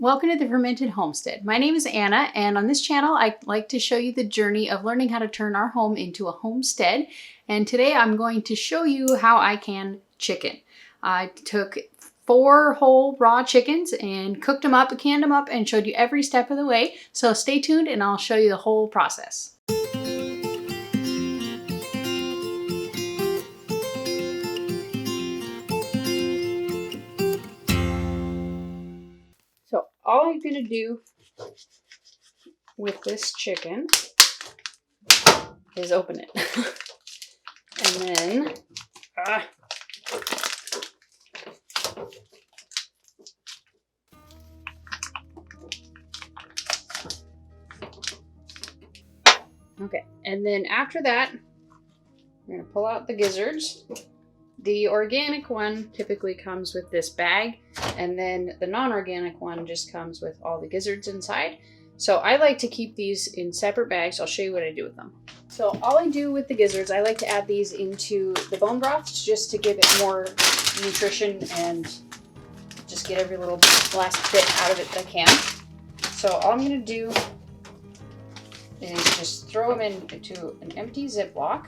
Welcome to the Fermented Homestead. My name is Anna, and on this channel I like to show you the journey of learning how to turn our home into a homestead. And today I'm going to show you how I can chicken. I took 4 whole raw chickens and cooked them up, canned them up, and showed you every step of the way. So stay tuned and I'll show you the whole process. So all I'm going to do with this chicken is open it. And then okay, and then after that, we're going to pull out the gizzards. The organic one typically comes with this bag, and then the non-organic one just comes with all the gizzards inside. So I like to keep these in separate bags. I'll show you what I do with them. So all I do with the gizzards, I like to add these into the bone broth just to give it more nutrition and just get every little last bit out of it that I can. So all I'm going to do is just throw them into an empty Ziploc.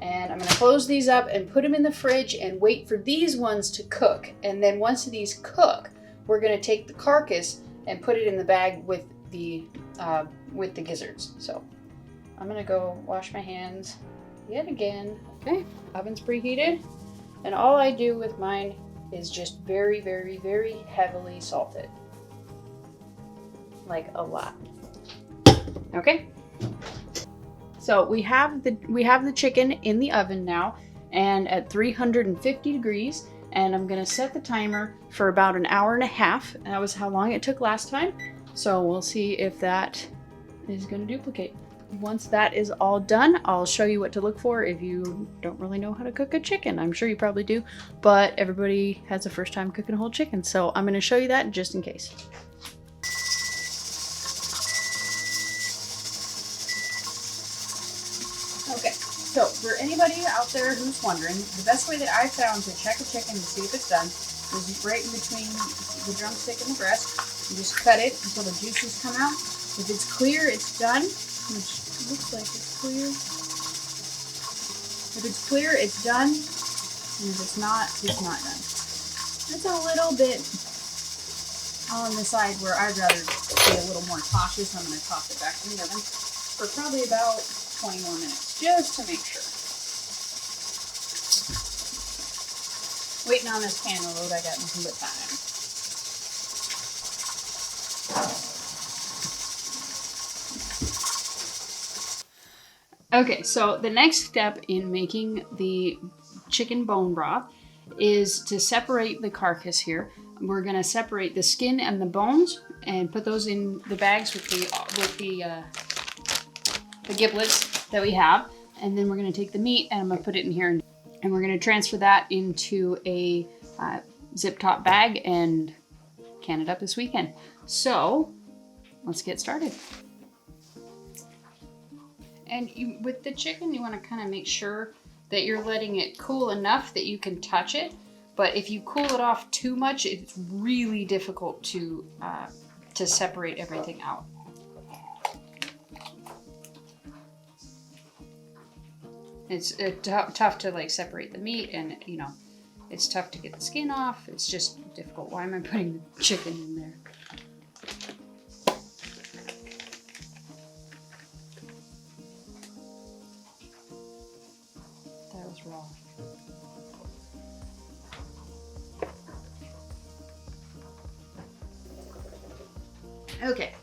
And I'm going to close these up and put them in the fridge and wait for these ones to cook. And then once these cook, we're going to take the carcass and put it in the bag with the gizzards. So I'm going to go wash my hands yet again. Okay, oven's preheated. And all I do with mine is just very, very, very heavily salt it. Like a lot. Okay. So we have the chicken in the oven now, and at 350 degrees, and I'm gonna set the timer for about an hour and a half. That was how long it took last time. So we'll see if that is gonna duplicate. Once that is all done, I'll show you what to look for if you don't really know how to cook a chicken. I'm sure you probably do, but everybody has a first time cooking a whole chicken. So I'm gonna show you that just in case. So for anybody out there who's wondering, the best way that I've found to check a chicken to see if it's done is right in between the drumstick and the breast. You just cut it until the juices come out. If it's clear, it's done, which looks like it's clear. If it's clear, it's done, and if it's not done. It's a little bit on the side where I'd rather be a little more cautious. I'm going to toss it back in the oven for probably about 20 more minutes, just to make sure. Waiting on this pan to load, I got nothing but time. Okay, so the next step in making the chicken bone broth is to separate the carcass here. We're going to separate the skin and the bones and put those in the bags with the giblets that we have, and then we're going to take the meat and I'm going to put it in here, and we're going to transfer that into a zip top bag and can it up this weekend. So let's get started. And with the chicken, you want to kind of make sure that you're letting it cool enough that you can touch it, but if you cool it off too much, it's really difficult to separate everything out. It's tough to like separate the meat, and you know, it's tough to get the skin off. It's just difficult. Why am I putting the chicken in there? That was raw. Okay,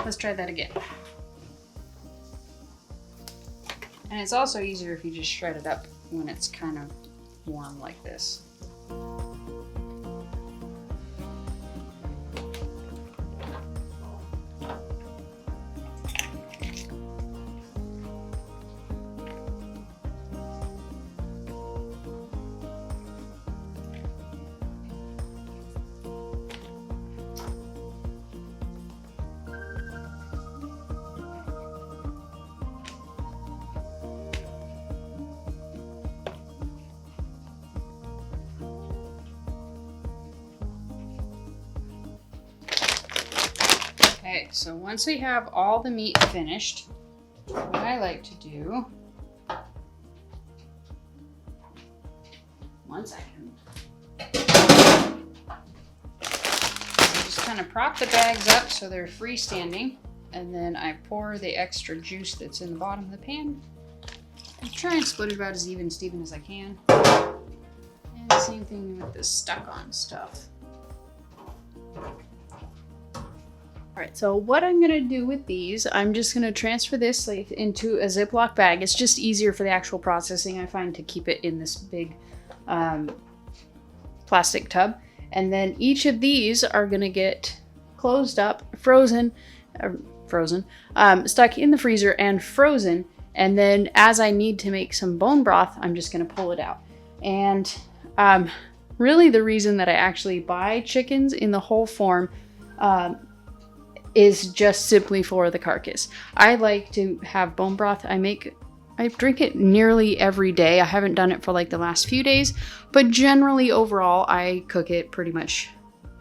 let's try that again. And it's also easier if you just shred it up when it's kind of warm like this. Okay, so once we have all the meat finished, what I like to do, once I just kind of prop the bags up so they're freestanding, and then I pour the extra juice that's in the bottom of the pan. I try and split it about as even as I can. And the same thing with the stuck-on stuff. Alright, so what I'm going to do with these, I'm just going to transfer this into a Ziploc bag. It's just easier for the actual processing, I find, to keep it in this big plastic tub. And then each of these are going to get closed up, stuck in the freezer and frozen. And then as I need to make some bone broth, I'm just going to pull it out. And really the reason that I actually buy chickens in the whole form is just simply for the carcass. I like to have bone broth. I drink it nearly every day. I haven't done it for like the last few days, but generally overall I cook it pretty much,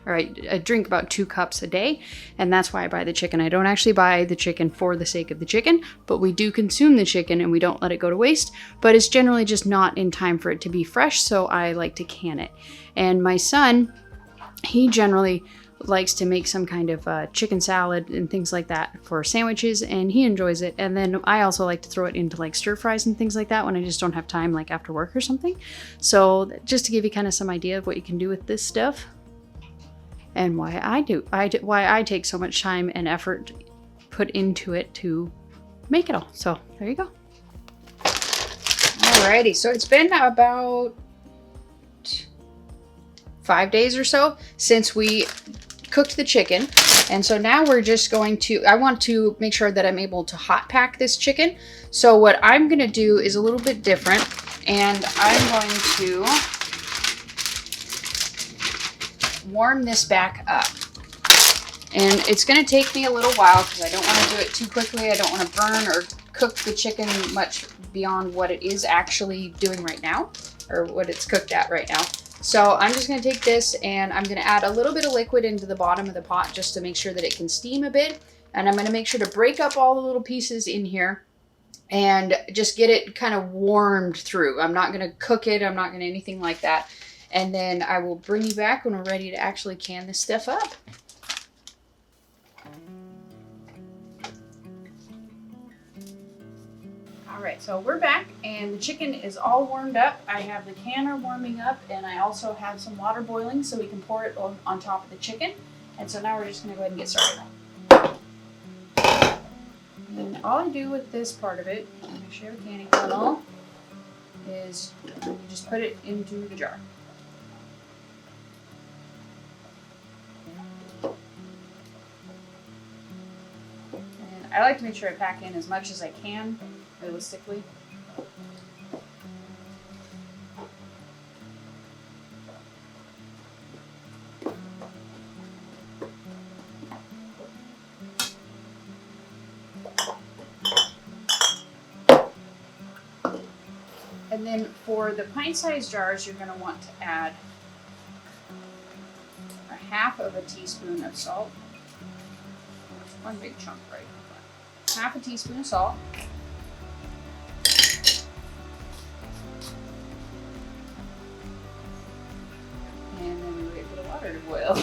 or I drink about 2 cups a day, and that's why I buy the chicken. I don't actually buy the chicken for the sake of the chicken, but we do consume the chicken and we don't let it go to waste, but it's generally just not in time for it to be fresh, so I like to can it. And my son, he generally likes to make some kind of chicken salad and things like that for sandwiches, and he enjoys it. And then I also like to throw it into like stir fries and things like that when I just don't have time, like after work or something. So just to give you kind of some idea of what you can do with this stuff and why I take so much time and effort put into it to make it all. So there you go. Alrighty, so it's been about 5 days or so since we cooked the chicken, and so now we're just going to, I want to make sure that I'm able to hot pack this chicken. So what I'm going to do is a little bit different, and I'm going to warm this back up. And it's going to take me a little while because I don't want to do it too quickly. I don't want to burn or cook the chicken much beyond what it is actually doing right now, or what it's cooked at right now. So I'm just going to take this and I'm going to add a little bit of liquid into the bottom of the pot just to make sure that it can steam a bit. And I'm going to make sure to break up all the little pieces in here and just get it kind of warmed through. I'm not going to cook it. I'm not going to anything like that. And then I will bring you back when we're ready to actually can this stuff up. Alright, so we're back and the chicken is all warmed up. I have the canner warming up and I also have some water boiling so we can pour it on top of the chicken. And so now we're just going to go ahead and get started. And all I do with this part of it, make sure you have a canning funnel, is you just put it into the jar. And I like to make sure I pack in as much as I can, realistically. And then for the pint-sized jars, you're going to want to add a half of a teaspoon of salt. One big chunk right there. Half a teaspoon of salt. And then we wait for the water to boil.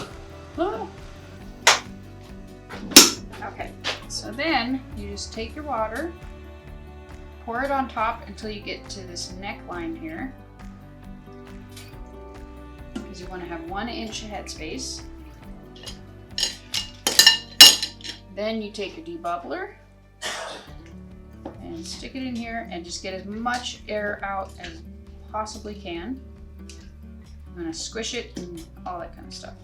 Okay, so then you just take your water, pour it on top until you get to this neckline here, because you want to have 1 inch headspace. Then you take your debubbler and stick it in here and just get as much air out as possibly can. I'm going to squish it and all that kind of stuff.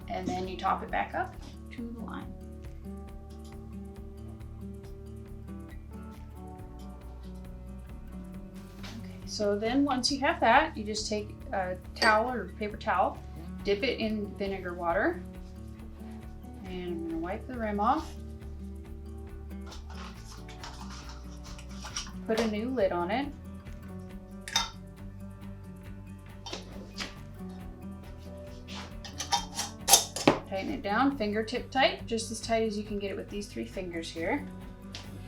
And then you top it back up to the line. Okay, so then once you have that, you just take a towel or paper towel, dip it in vinegar water, and I'm going to wipe the rim off. Put a new lid on it. Tighten it down, fingertip tight, just as tight as you can get it with these 3 fingers here.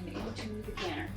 And into the canner.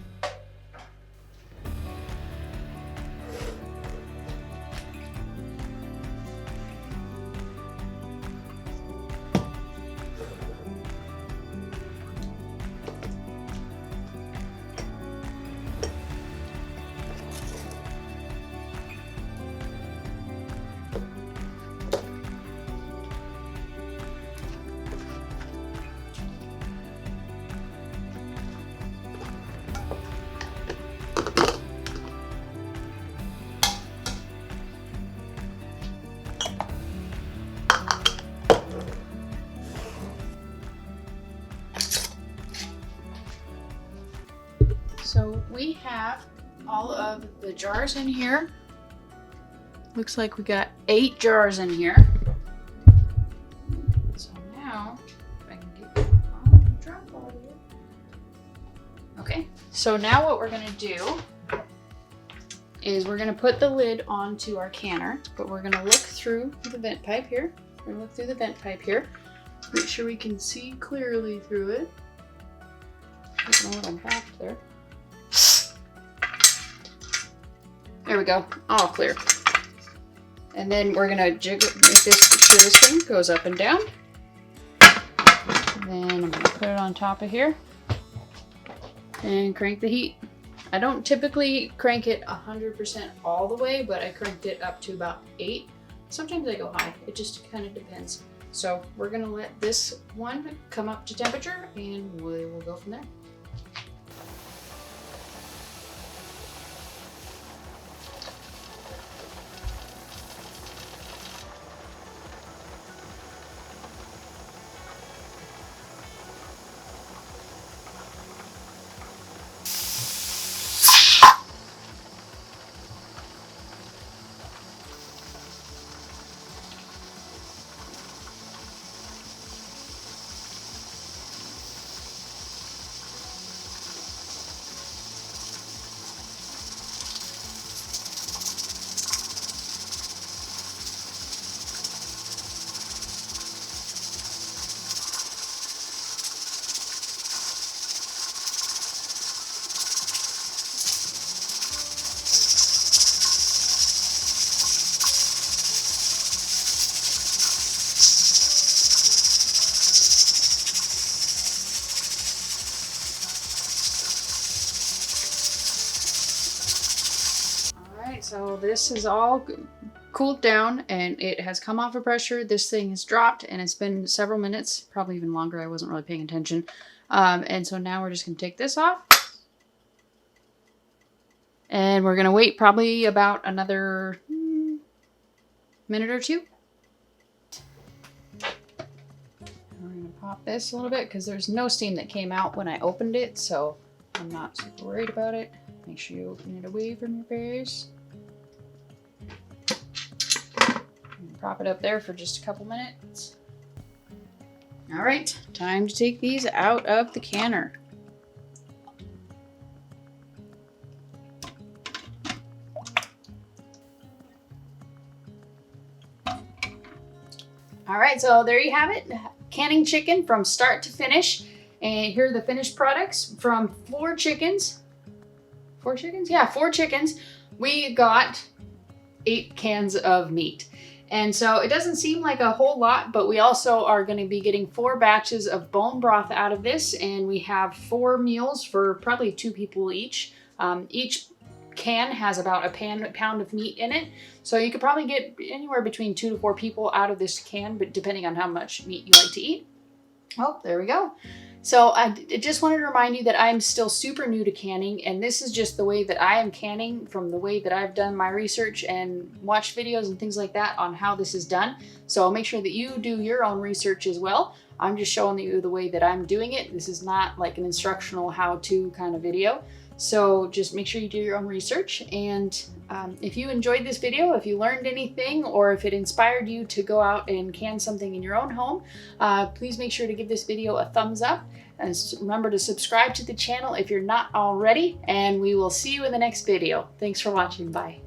So we have all of the jars in here. Looks like we got 8 jars in here. So now, if I can get drop all of it. Okay, so now what we're gonna do is we're gonna put the lid onto our canner, but we're gonna look through the vent pipe here. We're gonna look through the vent pipe here. Make sure we can see clearly through it. There's a little back there. There we go, all clear. And then we're gonna jiggle, make this sure this thing goes up and down. And then I'm gonna put it on top of here and crank the heat. I don't typically crank it 100% all the way, but I cranked it up to about 8. Sometimes I go high, it just kind of depends. So we're gonna let this one come up to temperature and we will go from there. So this is all cooled down and it has come off of pressure. This thing has dropped and it's been several minutes, probably even longer. I wasn't really paying attention. And so now we're just going to take this off. And we're going to wait probably about another minute or 2. We're going to pop this a little bit because there's no steam that came out when I opened it. So I'm not super worried about it. Make sure you open it away from your face. Prop it up there for just a couple minutes. All right, time to take these out of the canner. All right, so there you have it. Canning chicken from start to finish. And here are the finished products from 4 chickens. 4 chickens? Yeah, 4 chickens. We got 8 cans of meat. And so it doesn't seem like a whole lot, but we also are going to be getting 4 batches of bone broth out of this. And we have 4 meals for probably 2 people each. Each can has about a pound of meat in it. So you could probably get anywhere between 2 to 4 people out of this can, but depending on how much meat you like to eat. Oh, there we go. So I just wanted to remind you that I'm still super new to canning, and this is just the way that I am canning from the way that I've done my research and watched videos and things like that on how this is done. So make sure that you do your own research as well. I'm just showing you the way that I'm doing it. This is not like an instructional how-to kind of video. So just make sure you do your own research. And if you enjoyed this video, if you learned anything, or if it inspired you to go out and can something in your own home, please make sure to give this video a thumbs up. And remember to subscribe to the channel if you're not already. And we will see you in the next video. Thanks for watching. Bye.